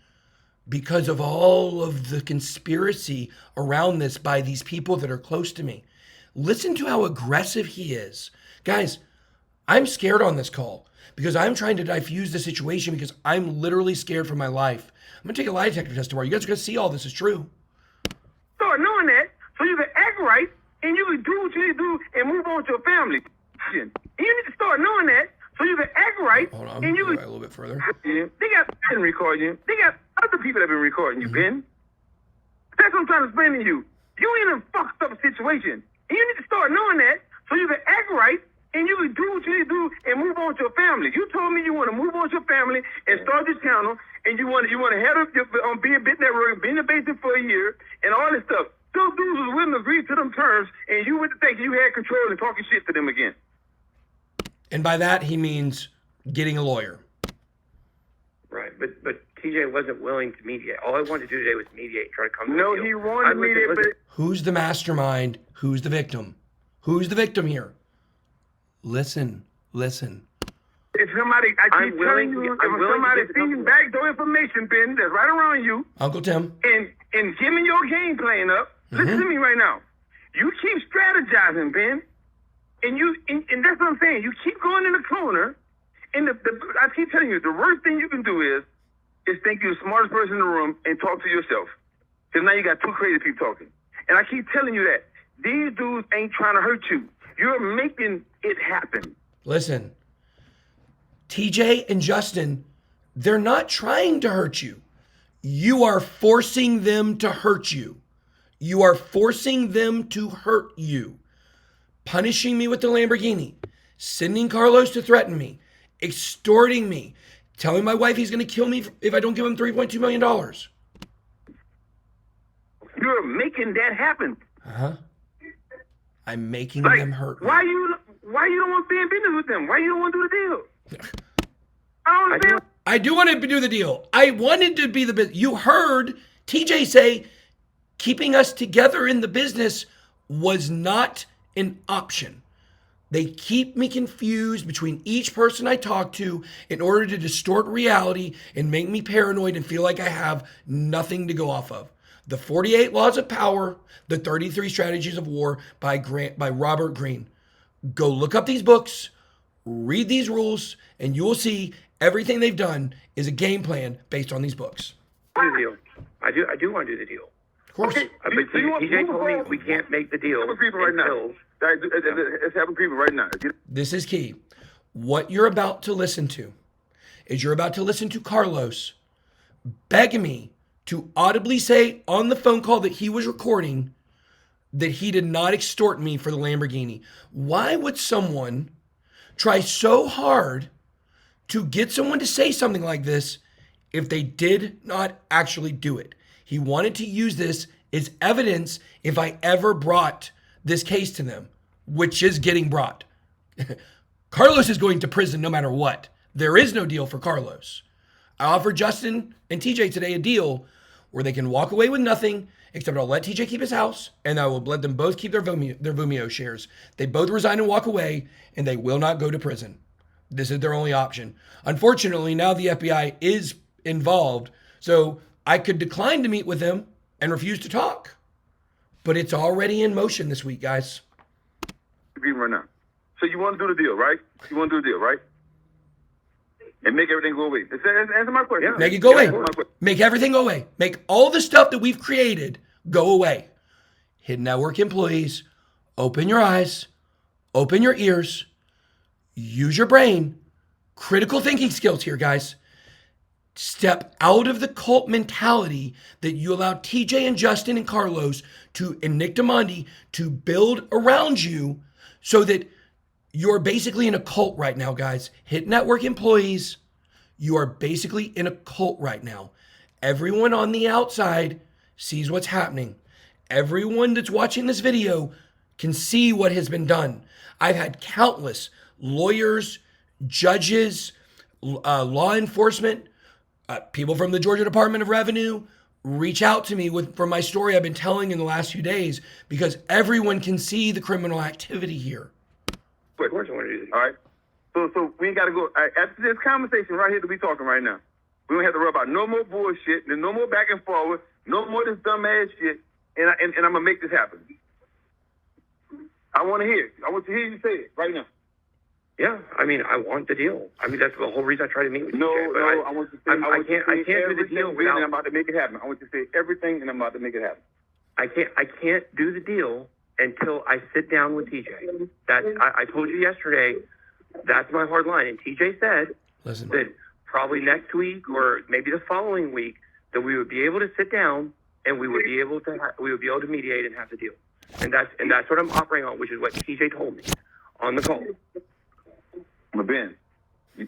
because of all of the conspiracy around this by these people that are close to me. Listen to how aggressive he is. Guys, I'm scared on this call because I'm trying to diffuse the situation because I'm literally scared for my life. I'm going to take a lie detector test tomorrow. You guys are going to see all this is true. Start knowing that so you can act right and you can do what you need to do and move on to your family. And you need to start knowing that so you can act right. Hold on, and you go can, right a little bit further. They got been recording you. They got other people that have been recording you, Ben. That's what I'm trying to explain to you. You in a fucked up situation. And you need to start knowing that so you can act right and you can do what you need to do and move on to your family. You told me you want to move on to your family and start this channel and you want to head up on being Bit Network, being a basic for a year and all this stuff. Those dudes was willing to agree to them terms and you would think you had control and talking shit to them again. And by that, he means getting a lawyer. Right, but TJ wasn't willing to mediate. All I wanted to do today was mediate, try to come to a No, deal. he wanted to mediate, but Who's the mastermind? Who's the victim? Who's the victim here? Listen. if somebody, I keep telling you, if somebody feeding backdoor information, Ben, that's right around you, Uncle Tim. and giving your game plan up, listen to me right now. You keep strategizing, Ben, and that's what I'm saying. You keep going in the corner, and I keep telling you, the worst thing you can do is think you're the smartest person in the room and talk to yourself. Because now you got two crazy people talking. And I keep telling you that these dudes ain't trying to hurt you. You're making it happen. Listen. TJ and Justin, they're not trying to hurt you. You are forcing them to hurt you. You are forcing them to hurt you. Punishing me with the Lamborghini, sending Carlos to threaten me, extorting me, telling my wife he's going to kill me if I don't give him $3.2 million. You're making that happen. I'm making them hurt me. Why you don't want to be in business with them? Why you don't want to do the deal? I don't understand. I do want to do the deal. I wanted to be the business. You heard TJ say keeping us together in the business was not an option. They keep me confused between each person I talk to in order to distort reality and make me paranoid and feel like I have nothing to go off of. The 48 Laws of Power, the 33 Strategies of War by Robert Greene. Go look up these books, read these rules, and you will see everything they've done is a game plan based on these books. Do the deal. I do want to do the deal. Of course. Okay. But So you want- TJ told me we can't make the deal Have a creeper right now. until Let's have a creeper right now. This is key. What you're about to listen to is you're about to listen to Carlos beg me to audibly say on the phone call that he was recording that he did not extort me for the Lamborghini. Why would someone try so hard to get someone to say something like this if they did not actually do it? He wanted to use this as evidence if I ever brought this case to them, which is getting brought. Carlos is going to prison no matter what. There is no deal for Carlos. I offered Justin and TJ today a deal where they can walk away with nothing, except I'll let TJ keep his house, and I will let them both keep their Vimeo shares. They both resign and walk away, and they will not go to prison. This is their only option. Unfortunately, now the FBI is involved, so I could decline to meet with them and refuse to talk. But it's already in motion this week, guys. Agreement right now. So you want to do the deal, right? You want to do the deal, right? And make everything go away. Answer my question. Yeah. Make it go away. Answer my question. Make everything go away. Make all the stuff that we've created go away. Hidden Network employees, open your eyes, open your ears, use your brain. Critical thinking skills here, guys. Step out of the cult mentality that you allowed TJ and Justin and Carlos and Nick Diamandi to build around you so that you're basically in a cult right now, guys. Hit Network employees, you are basically in a cult right now. Everyone on the outside sees what's happening. Everyone that's watching this video can see what has been done. I've had countless lawyers, judges, law enforcement, people from the Georgia Department of Revenue reach out to me for my story I've been telling in the last few days because everyone can see the criminal activity here. of course I want to do the deal. All right. So we ain't got to go. After this conversation right here that we talking right now, we don't have to worry about no more bullshit, there's no more back and forward, no more this dumb ass shit, and I'm going to make this happen. I want to hear it. I want to hear you say it right now. Yeah, I mean, I want the deal. I mean, that's the whole reason I try to meet with No, TJ. But I want you to say, I can't do the deal and without. I'm about to make it happen. I want you to say everything, and I'm about to make it happen. I can't do the deal until I sit down with TJ. I told you yesterday. That's my hard line. And TJ said Listen. that probably next week or maybe the following week that we would be able to sit down and we would be able to mediate and have the deal. And that's what I'm operating on, which is what TJ told me on the call. But Ben,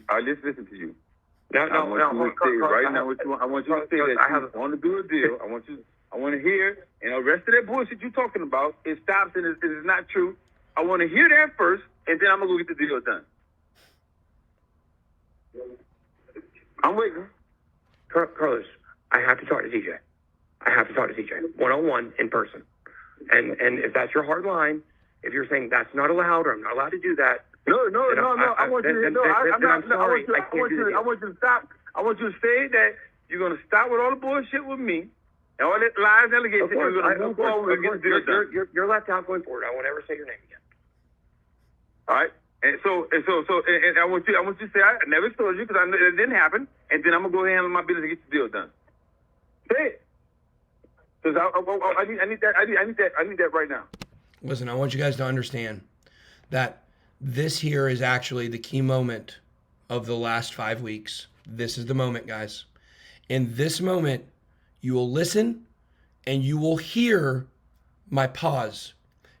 I just listen to you. No, I want you to say right now what you want. I want you to say that you want to do a deal. I want to hear, and the rest of that bullshit you're talking about, it stops and it is not true. I want to hear that first, and then I'm gonna go get the deal done. I'm waiting. Carlos, I have to talk to TJ. I have to talk to TJ one-on-one in person. And if that's your hard line, if you're saying that's not allowed or I'm not allowed to do that. No. I want you to. No, I'm not. I'm sorry. I want you to stop. I want you to say that you're gonna stop with all the bullshit with me and all that lies, allegations. We're gonna move forward and get the deal done. You're left out going forward. I won't ever say your name again. All right. And I want you to say I never told you because it didn't happen. And then I'm gonna go ahead and handle my business and get the deal done. Say it. Because I need that right now. Listen, I want you guys to understand that this here is actually the key moment of the last 5 weeks. This is the moment, guys. In this moment, you will listen and you will hear my pause.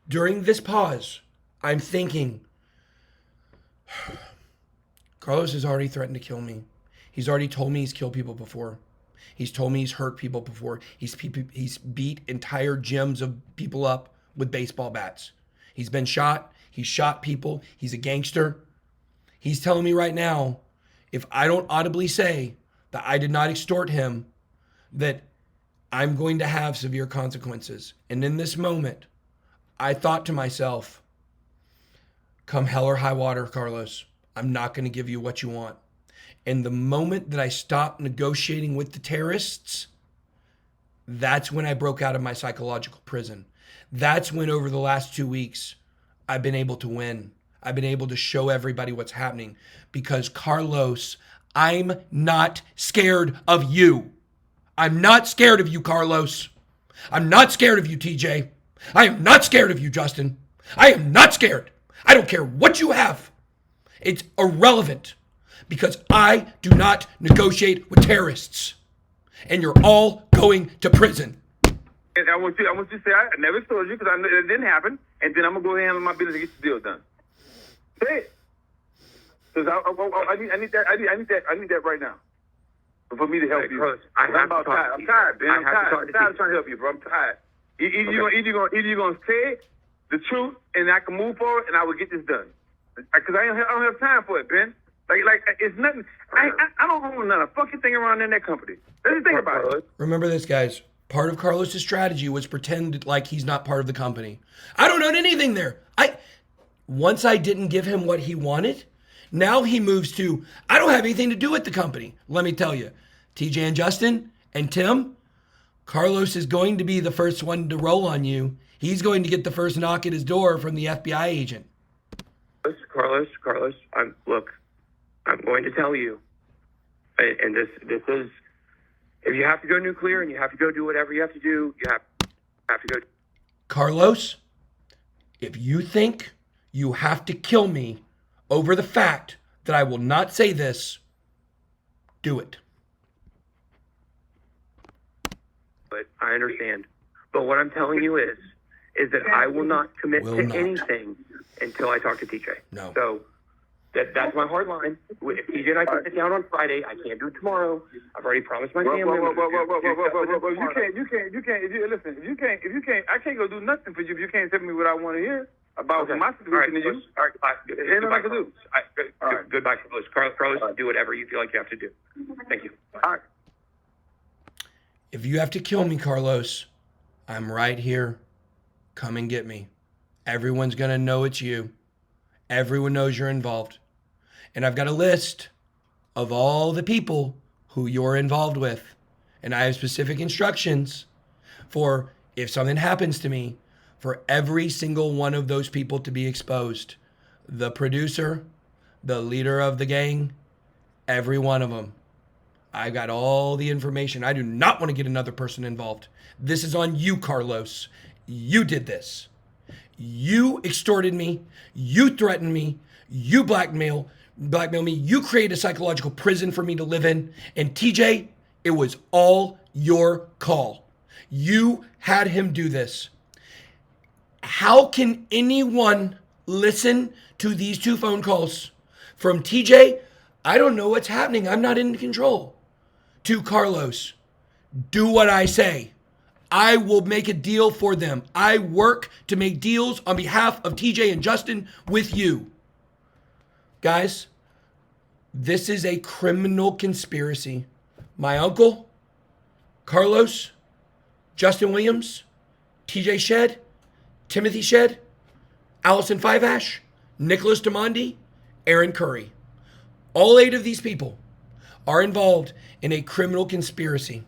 During this pause, I'm thinking, Carlos has already threatened to kill me. He's already told me he's killed people before. He's told me he's hurt people before. He's beat entire gyms of people up with baseball bats. He's been shot. He's shot people. He's a gangster. He's telling me right now, if I don't audibly say that I did not extort him, that I'm going to have severe consequences. And in this moment, I thought to myself, come hell or high water, Carlos, I'm not going to give you what you want. And the moment that I stopped negotiating with the terrorists, that's when I broke out of my psychological prison. That's when over the last 2 weeks, I've been able to win. I've been able to show everybody what's happening because Carlos, I'm not scared of you. I'm not scared of you, Carlos. I'm not scared of you, TJ. I am not scared of you, Justin. I am not scared. I don't care what you have. It's irrelevant because I do not negotiate with terrorists. And you're all going to prison. And I want you to say I never told you because it didn't happen. And then I'm gonna go ahead and handle my business and get the deal done. Say it. Because I need that right now. For me to help you. Carlos, I'm tired, Ben. I'm tired of trying to help you, bro. I'm tired. Either you're gonna say the truth and I can move forward and I will get this done. Because I don't have time for it, Ben. Like it's nothing. I don't own another fucking thing around in that company. Let's just think about it. Remember this, guys. Part of Carlos's strategy was pretend like he's not part of the company. I don't own anything there. Once I didn't give him what he wanted, now he moves to, I don't have anything to do with the company. Let me tell you, TJ and Justin and Tim, Carlos is going to be the first one to roll on you. He's going to get the first knock at his door from the FBI agent. Carlos, I'm going to tell you, and this is, if you have to go nuclear and you have to go do whatever you have to do, you have to go. Carlos, if you think you have to kill me over the fact that I will not say this, do it. But I understand. But what I'm telling you is that I will not commit anything until I talk to TJ. No. So that's my hard line. If TJ and I can sit down on Friday, I can't do it tomorrow. I've already promised my family. You can't. Listen, if you can't, I can't go do nothing for you if you can't tell me what I want to hear about my situation to you. All right, Goodbye, Carlos. Goodbye, Carlos. Carlos, do whatever you feel like you have to do. Thank you. All right. If you have to kill me, Carlos, I'm right here. Come and get me. Everyone's going to know it's you. Everyone knows you're involved. And I've got a list of all the people who you're involved with. And I have specific instructions for if something happens to me, for every single one of those people to be exposed. The producer, the leader of the gang, every one of them. I got all the information. I do not want to get another person involved. This is on you, Carlos. You did this. You extorted me. You threatened me. You blackmail me. You created a psychological prison for me to live in. And TJ, it was all your call. You had him do this. How can anyone listen to these 2 phone calls from TJ? I don't know what's happening. I'm not in control. To Carlos, do what I say. I will make a deal for them. I work to make deals on behalf of TJ and Justin with you. Guys, this is a criminal conspiracy. My uncle, Carlos, Justin Williams, TJ SHEDD, Timothy SHEDD, Allison Fiveash, Nicholas DeMondi, Aaron Curry. All 8 of these people are involved in a criminal conspiracy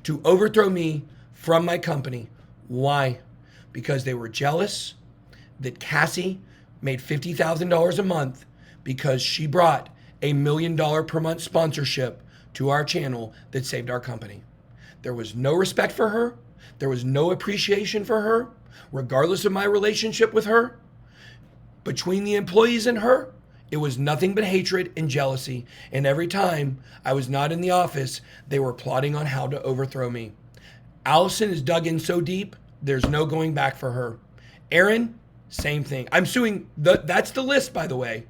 to overthrow me from my company. Why? Because they were jealous that Cassie made $50,000 a month because she brought $1 million per month sponsorship to our channel that saved our company. There was no respect for her. There was no appreciation for her, regardless of my relationship with her. Between the employees and her, it was nothing but hatred and jealousy. And every time I was not in the office, they were plotting on how to overthrow me. Allison is dug in so deep, there's no going back for her. Aaron, same thing. I'm suing, that's the list, by the way,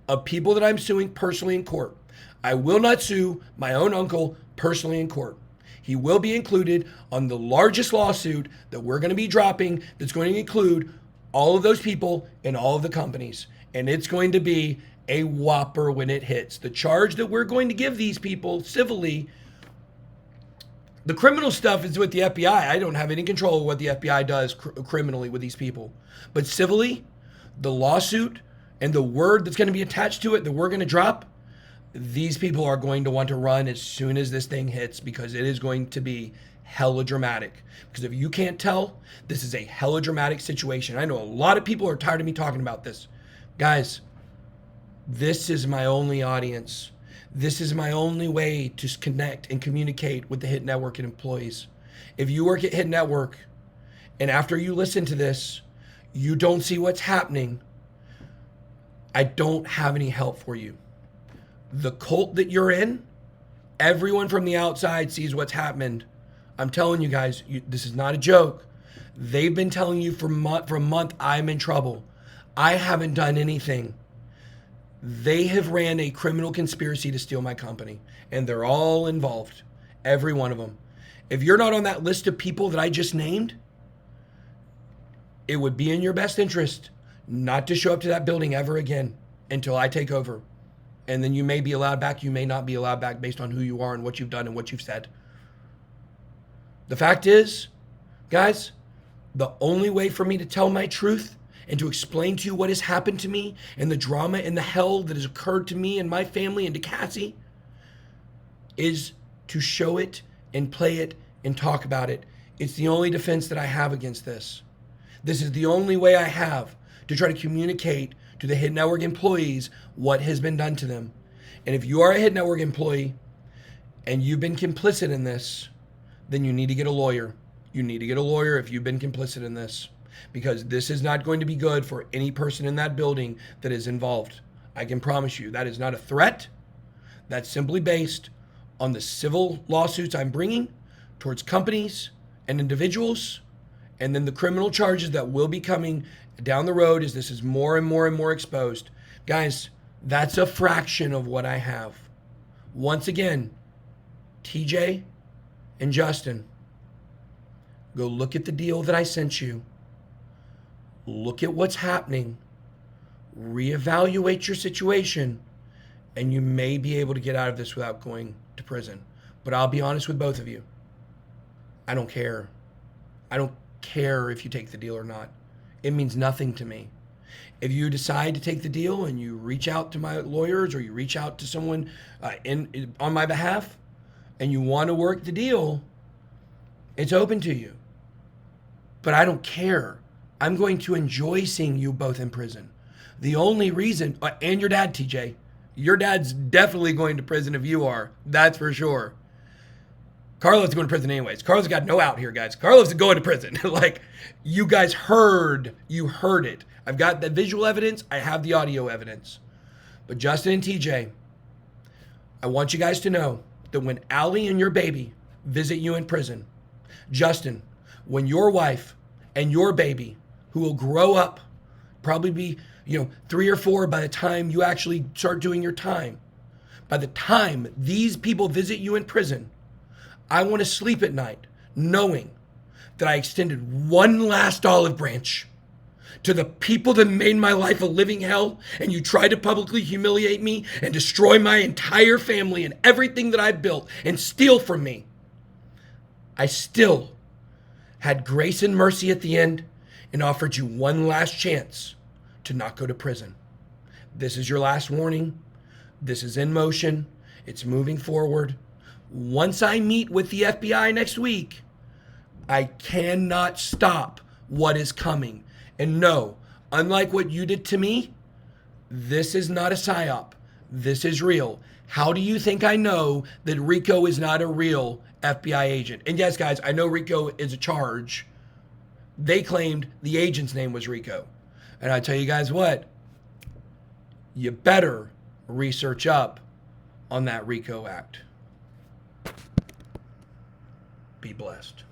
of people that I'm suing personally in court. I will not sue my own uncle personally in court. He will be included on the largest lawsuit that we're going to be dropping that's going to include all of those people and all of the companies. And it's going to be a whopper when it hits. The charge that we're going to give these people civilly, the criminal stuff is with the FBI. I don't have any control of what the FBI does criminally with these people. But civilly, the lawsuit and the word that's going to be attached to it that we're going to drop, these people are going to want to run as soon as this thing hits because it is going to be hella dramatic. Because if you can't tell, this is a hella dramatic situation. I know a lot of people are tired of me talking about this. Guys, this is my only audience. This is my only way to connect and communicate with the Hit Network and employees. If you work at Hit Network and after you listen to this, you don't see what's happening, I don't have any help for you. The cult that you're in, everyone from the outside sees what's happened. I'm telling you guys, this is not a joke. They've been telling you for a month I'm in trouble. I haven't done anything. They have ran a criminal conspiracy to steal my company, and they're all involved, every one of them. If you're not on that list of people that I just named, it would be in your best interest not to show up to that building ever again until I take over. And then you may be allowed back, you may not be allowed back based on who you are and what you've done and what you've said. The fact is, guys, the only way for me to tell my truth and to explain to you what has happened to me and the drama and the hell that has occurred to me and my family and to Cassie is to show it and play it and talk about it. It's the only defense that I have against this. This is the only way I have to try to communicate to the Hit Network employees what has been done to them. And if you are a Hit Network employee and you've been complicit in this, then you need to get a lawyer. You need to get a lawyer if you've been complicit in this, because this is not going to be good for any person in that building that is involved. I can promise you that is not a threat. That's simply based on the civil lawsuits I'm bringing towards companies and individuals, and then the criminal charges that will be coming down the road as this is more and more and more exposed. Guys, that's a fraction of what I have. Once again, TJ and Justin, go look at the deal that I sent you. Look at what's happening. Reevaluate your situation, and you may be able to get out of this without going to prison. But I'll be honest with both of you. I don't care. I don't care if you take the deal or not. It means nothing to me. If you decide to take the deal and you reach out to my lawyers or you reach out to someone on my behalf and you want to work the deal, it's open to you. But I don't care. I'm going to enjoy seeing you both in prison. The only reason, and your dad, TJ, your dad's definitely going to prison if you are. That's for sure. Carlos is going to prison anyways. Carlos got no out here, guys. Carlos is going to prison. Like, you guys you heard it. I've got the visual evidence. I have the audio evidence. But Justin and TJ, I want you guys to know that when Allie and your baby visit you in prison, Justin, when your wife and your baby, who will grow up, probably be, 3 or 4 by the time you actually start doing your time, by the time these people visit you in prison, I want to sleep at night knowing that I extended one last olive branch to the people that made my life a living hell, and you tried to publicly humiliate me and destroy my entire family and everything that I built and steal from me. I still had grace and mercy at the end and offered you one last chance to not go to prison. This is your last warning. This is in motion. It's moving forward. Once I meet with the FBI next week, I cannot stop what is coming. And no, unlike what you did to me, this is not a psyop. This is real. How do you think I know that Rico is not a real FBI agent? And yes, guys, I know Rico is a charge. They claimed the agent's name was Rico. And I tell you guys what, you better research up on that Rico Act. Be blessed.